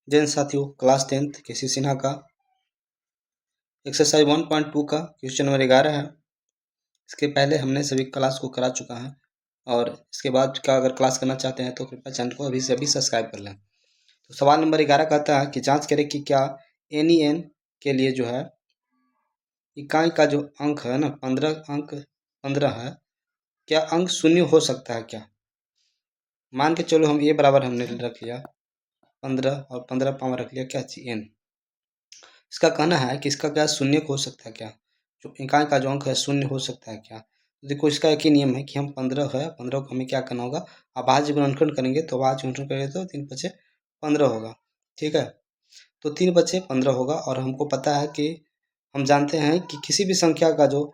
जैन साथियों, class 10th केसी सिन्हा का exercise 1.2 का क्वेश्चन नंबर 11 है। इसके पहले हमने सभी क्लास को करा चुका है और इसके बाद का अगर क्लास करना चाहते हैं तो कृपया चैनल को अभी से अभी सब्सक्राइब कर लें। तो सवाल नंबर 11 कहता है कि जांच करें कि क्या NEN के लिए जो है इकाई का जो अंक है ना 15 है, क्या अंक शून्य हो सकता है क्या। मान के चलो हम A बराबर हमने रख लिया 15 और 15 पावर रख लिया क्या चाहिए N। इसका कहना है कि इसका क्या शून्य हो सकता है क्या, जो इकाई का जो अंक है शून्य हो सकता है क्या। तो देखो इसका एक ही नियम है कि हम 15 है, 15 को हमें क्या करना होगा, अभाज्य गुणनखंड करेंगे तो अभाज्य गुणनखंड करेंगे तो 3 बचे 15 होगा। ठीक है, तो 3 बचे 15 होगा और हमको पता है कि हम जानते हैं कि किसी भी संख्या का जो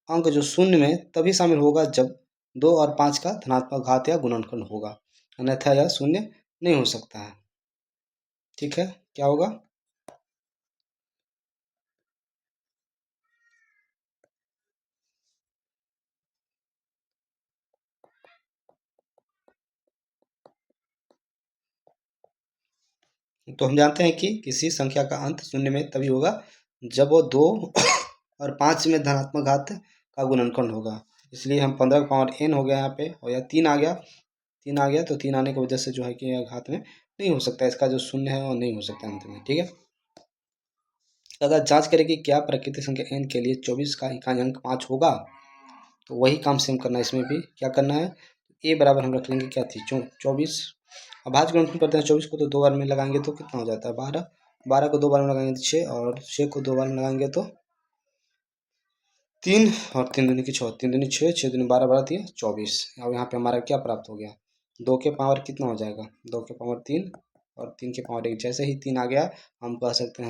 अंक जो शून्य में तभी शामिल होगा जब 2 और 5 का धनात्मक घात या गुणनखंड होगा, अन्यथा यह शून्य नहीं हो सकता है। ठीक है, क्या होगा, तो हम जानते हैं कि किसी संख्या का अंत शून्य में तभी होगा जब वो 2 और 5 में धनात्मक घात का गुणनखंड होगा। इसलिए हम 15 का पावर n हो गया यहाँ पे, और यह 3 आ गया, 3 आ गया, तो 3 आने की वजह से जो है कि यह घात में नहीं हो सकता, इसका जो शून्य है वो नहीं हो सकता अंत में। ठीक है, अगर जांच करें कि क्या प्राकृतिक संख्या n के लिए 24 का इकाई अंक 5 होगा, तो वही काम सेम करना है, इसमें भी क्या करना है, a बराबर हम रख लेंगे क्या थी 24, अभाज्य गुणनखंड करते हैं 24 को, तो 2 बार में लगाएंगे तो कितना हो जाता है 12, 12 को 2 बार में लगाएंगे तो 6, और 6 को 2 बार में लगाएंगे तो 3, और 3 दूनी की 6, 3 दूनी 6, 6 दूनी 12, 12 दिया 24। अब यहाँ पे हमारा क्या प्राप्त हो गया, 2 के पावर कितना हो जाएगा, 2 के पावर 3 और 3 के पावर 1। जैसे ही 3 आ गया हम कह सकते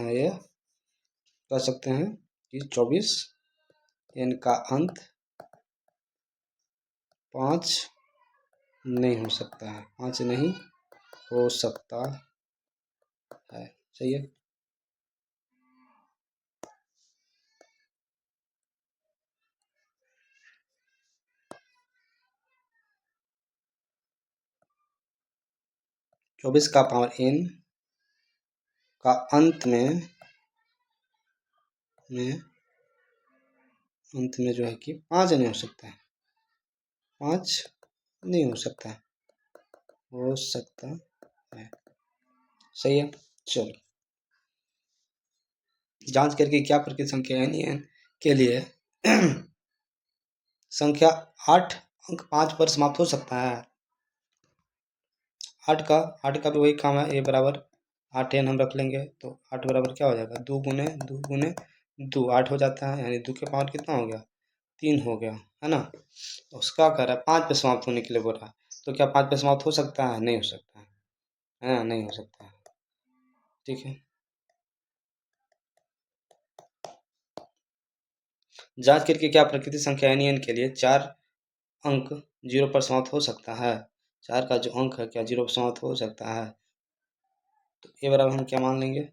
हैं कि 24 n का अंत 5 नहीं हो सकता है, 5 नहीं हो सकता है। सही है, चौबीस का पावर n का अंत में जो है कि 5 नहीं हो सकता है, 5 नहीं हो सकता है, हो सकता है। सही है, चलो जांच करके क्या प्रकृत संख्या NEN के लिए संख्या 8 अंक 5 पर समाप्त हो सकता है। 8 का भी वही काम है, a बराबर 8n हम रख लेंगे, तो 8 बराबर क्या हो जाएगा, 2 गुने 2 गुने 2, 8 हो जाता है, यानी 2 के पावर कितना हो गया, 3 हो गया, है ना। तो उसका कह रहा है 5 पे समाप्त होने के लिए बोल रहा है, तो क्या 5 पे समाप्त हो सकता है, नहीं हो सकता है ना, नहीं हो सकता है। ठीक है, जांच करके क्या प्रकृति संख्या NEN के लिए 4 अंक 0 पर समाप्त हो सकता है। 4 का जो अंक है क्या 0 पर समाप्त हो सकता है, तो a बराबर हम क्या मान लेंगे,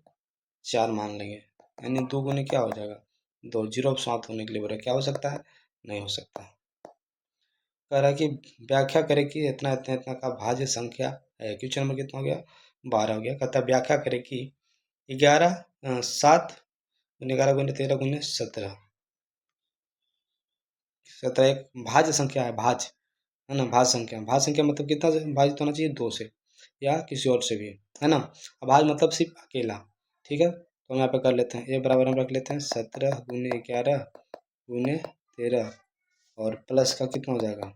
4 मान लेंगे, यानी 2 गुने क्या हो जाएगा, 2, 0 पर समाप्त होने के लिए बोल रहा है, क्या हो सकता है, नहीं हो सकता। कह रहा है कि व्याख्या करें कि इतना इतना इतना का भाज्य संख्या है। क्वेश्चन नंबर कितना हो गया, 12 हो गया। कहता है व्याख्या करें कि 7 गुने 11 गुने 13 गुने 17, 17 एक भाज्य संख्या है, भाज्य है ना, भाज्य संख्या, भाज्य संख्या मतलब कितना से भाजित होना चाहिए, 2 से या किसी और से भी, है ना। अभाज्य मतलब सिर्फ अकेला। ठीक है, तो हम यहाँ पे कर लेते हैं, a बराबर हम रख लेते हैं 17 गुने 11 गुने 13, और प्लस का कितना हो जाएगा,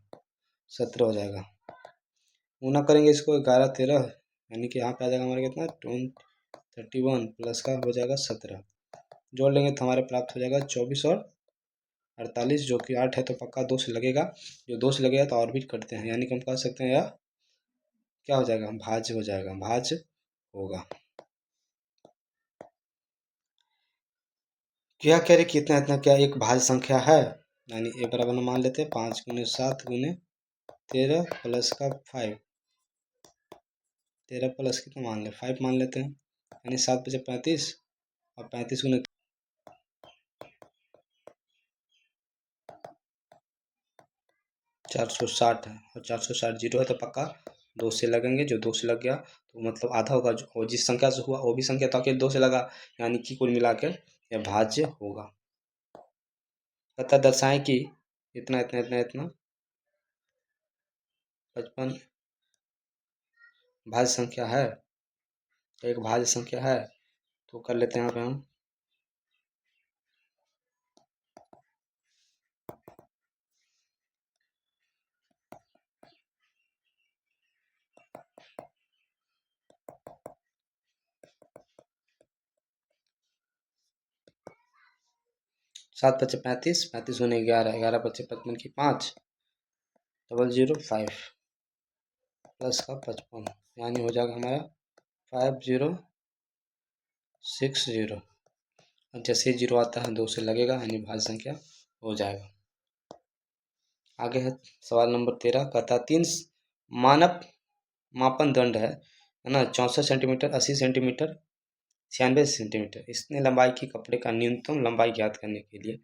17 हो जाएगा। गुना करेंगे इसको 11 13, यानी कि यहाँ पे आ जाएगा हमारा कितना 31, प्लस का हो जाएगा 17, जोड़ लेंगे तो हमारे प्राप्त हो जाएगा 24 और 48, जो कि 8 है तो पक्का 2 से लगेगा, जो 2 से लगेगा तो और भी करते हैं, यानी कि हम कह सकते हैं यह क्या हो जाएगा, भाज्य हो जाएगा, भाज्य होगा। क्या कह रहे कि इतना इतना क्या एक भाज्य संख्या है, यानी ए बराबर हम मान लेते हैं 5 गुने 7 गुने 13 प्लस का 5, 13 प्लस कितना मान ले 5 मान लेते हैं, यानी 7 बचे 35, और 35 गुने 460 है, और 460 जीरो है तो पक्का 2 से लगेंगे, जो 2 से लग गया तो मतलब आधा होगा, जो जिस संख्या से हुआ वो भी संख्या तो अकेले 2 से लगा, यानी कि कुल मिलाकर यह भाज्य होगा। अतः दर्शाएं कि इतना इतना इतना इतना 55 भाज्य संख्या है, एक भाज्य संख्या है। तो कर लेते हैं यहाँ पे हम 7 पचे 35, 35 गुने 11, 11 पचे 55 की 5, 005 प्लस का 55, यानी हो जाएगा हमारा 5060। और जैसे जीरो आता है 2 से लगेगा, यानी भाज्य संख्या हो जाएगा। आगे है सवाल नंबर 13, कहता 3 मानक मापन दंड है ना, 64 सेंटीमीटर, 80 सेंटीमीटर, 96 सेंटीमीटर। इतने लंबाई की कपड़े का न्यूनतम लंबाई ज्ञात करने के लिए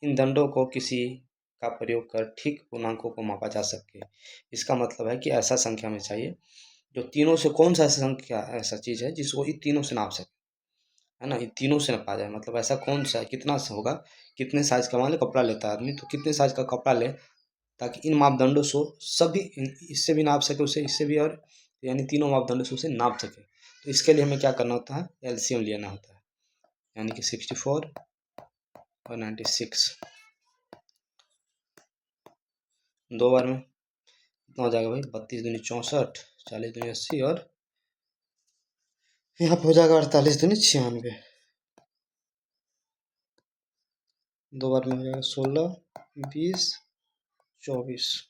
इन दंडों को किसी का प्रयोग कर ठीक पूर्णांकों को मापा जा सके। इसका मतलब है कि ऐसा संख्या में चाहिए जो तीनों से, कौन सा ऐसा संख्या, ऐसा चीज़ है जिसको इन तीनों से नाप सके, है ना, इन तीनों से नापा जाए। मतलब ऐसा कौन सा, कितना सा होगा, कितने साइज़ का, मान लो कपड़ा लेता है आदमी, तो कितने साइज़ का कपड़ा ले ताकि इन मापदंडों से सभी, इससे भी नाप सके उसे, इससे भी, और यानी तीनों मापदंडों से उसे नाप सके। तो इसके लिए हमें क्या करना होता है, एलसीएम लेना होता है, यानी कि 64 और 96 दो बार में कितना हो जाएगा भाई, 32 दूनी 64, 40 दूनी 80, और यहाँ पे हो जाएगा 48 दूनी 96। दो बार में हो जाएगा 16, 20, 24।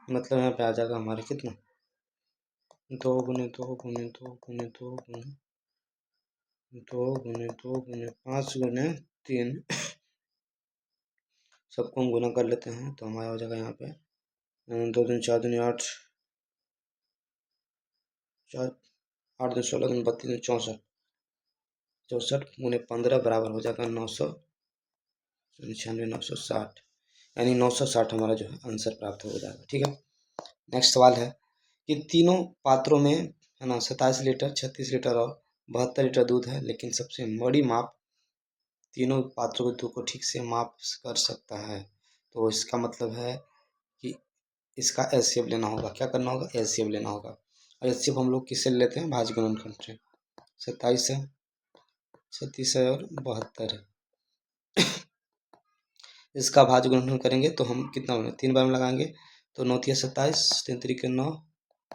मतलब यहाँ पे आ जाएगा हमारे कितना, 2 गुने 2 गुने 2 गुने 2 गुने 2 गुने 2 गुने 5 गुने 3, सबको हम गुना कर लेते हैं तो हमारा हो जाएगा यहाँ पे 2 दिन 4 दिन 8, 4 8 दिन 16 दिन 32 दिन 64, 64 गुने 15 बराबर हो जाएगा 996, 960, यानी 960 हमारा जो है आंसर प्राप्त हो जाएगा। ठीक है, नेक्स्ट सवाल है कि तीनों पात्रों में, है ना, 27 लीटर, 36 लीटर और 72 लीटर दूध है, लेकिन सबसे बड़ी माप तीनों पात्रों के दूध को ठीक से माप कर सकता है। तो इसका मतलब है कि इसका एचसीएफ लेना होगा। क्या करना होगा, एचसीएफ लेना होगा। और एचसीएफ हम लोग किससे लेते हैं, भाज्य गुणनखंड से। 27 है, 36 है और 72 है। इसका भाज्य गुणनखंड करेंगे तो हम कितना बने, 3 बार में लगाएंगे तो 9 तिया 27, 3 तरीके 9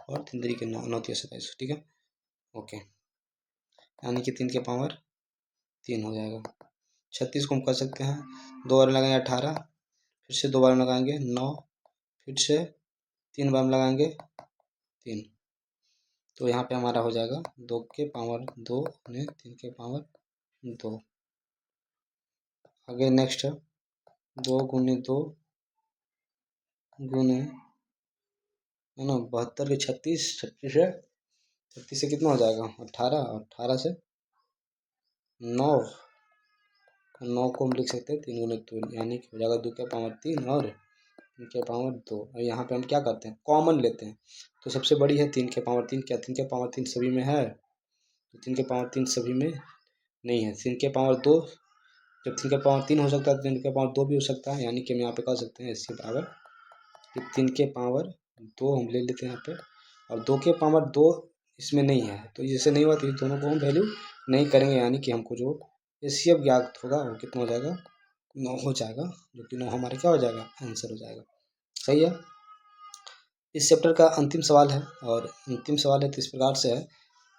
और 3 तरीके 9, 9 तिया 27। ठीक है, ओके, यानी कि 3 के पावर 3 हो जाएगा। 36 को हम कर सकते हैं, 2 बार में लगाएंगे 18, फिर से 2 बार में लगाएंगे 9, फिर से 3 बार में लगाएंगे 3, तो यहाँ पे हमारा हो जाएगा 2 के पावर 2 ने 3 के पावर 2। आगे नेक्स्ट है 2 गुने 2 गुने, है ना, 72 के 36, 36 से कितना हो जाएगा 18, 18 से 9, 9 को हम लिख सकते हैं 3 गुने 2, यानी कि हो जाएगा 2 के पावर 3 और 3 के पावर 2। और यहाँ पे हम क्या करते हैं, कॉमन लेते हैं। तो सबसे बड़ी है 3 के पावर 3, क्या 3 के पावर 3 सभी में है, तो 3 के पावर 3 सभी में नहीं है। 3 के पावर 2, जब 3 के पावर 3 हो सकता है तो 3 के पावर 2 भी हो सकता है, यानी कि हम यहाँ पे कर सकते हैं इसके बराबर कि 3 के पावर 2 हम ले लेते हैं यहाँ पे, और 2 के पावर 2 इसमें नहीं है, तो जैसे नहीं हुआ तो दोनों को हम वैल्यू नहीं करेंगे, यानी कि हमको जो एचसीएफ ज्ञात होगा वो कितना हो जाएगा, 9 हो जाएगा, जो कि 9 हमारे क्या हो जाएगा, आंसर हो जाएगा। सही है। इस चैप्टर का अंतिम सवाल है, और अंतिम सवाल है तो इस प्रकार से है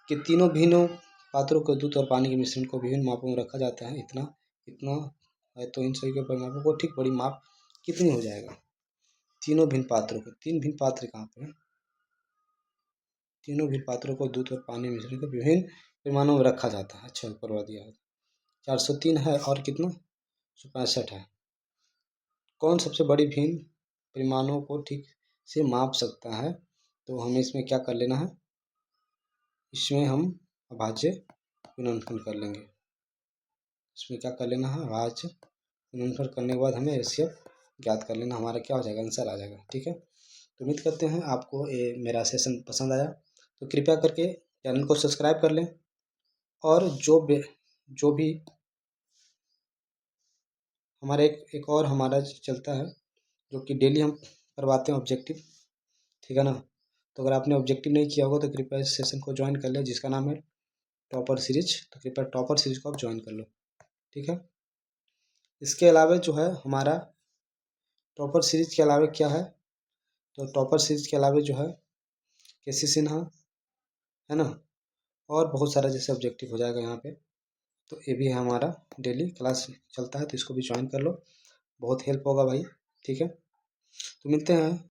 कि तीनों भिन्न पात्रों को दूध और पानी के मिश्रण को विभिन्न मापों में रखा जाता है, इतना इतना है, तो इन सभी के परिमापों को ठीक बड़ी माप कितनी हो जाएगा। तीनों भिन्न पात्रों को, 3 भिन्न पात्र कहाँ पर है, तीनों भी पात्रों को दूध और पानी मिश्रण के विभिन्न परिमाणों में रखा जाता है। अच्छा, ऊपर दिया है 403 है और कितना 165 है। कौन सबसे बड़ी भिन्न परिमाणों को ठीक से माप सकता है? तो हमें इसमें क्या कर लेना है, इसमें हम अभाज्य गुणनफल कर लेंगे। इसमें क्या कर लेना है, अभाज्य गुणनफल करने के बाद हमें एचसीएफ ज्ञात कर लेना, हमारा क्या हो जाएगा, आंसर आ जाएगा। ठीक है, तो उम्मीद करते हैं आपको ये मेरा सेशन पसंद आया, तो कृपया करके चैनल को सब्सक्राइब कर लें। और जो भी हमारा एक और हमारा चलता है जो कि डेली हम करवाते हैं ऑब्जेक्टिव, ठीक है ना। तो अगर आपने ऑब्जेक्टिव नहीं किया होगा तो कृपया इस सेशन को ज्वाइन कर लें, जिसका नाम है टॉपर सीरीज। तो कृपया टॉपर सीरीज को आप ज्वाइन कर लो, ठीक है। इसके अलावा जो है हमारा टॉपर सीरीज के अलावा क्या है, तो टॉपर सीरीज के अलावा जो है केसी सिन्हा है ना, और बहुत सारा जैसे ऑब्जेक्टिव हो जाएगा यहाँ पे। तो ये भी है हमारा डेली क्लास चलता है, तो इसको भी ज्वाइन कर लो, बहुत हेल्प होगा भाई। ठीक है, तो मिलते हैं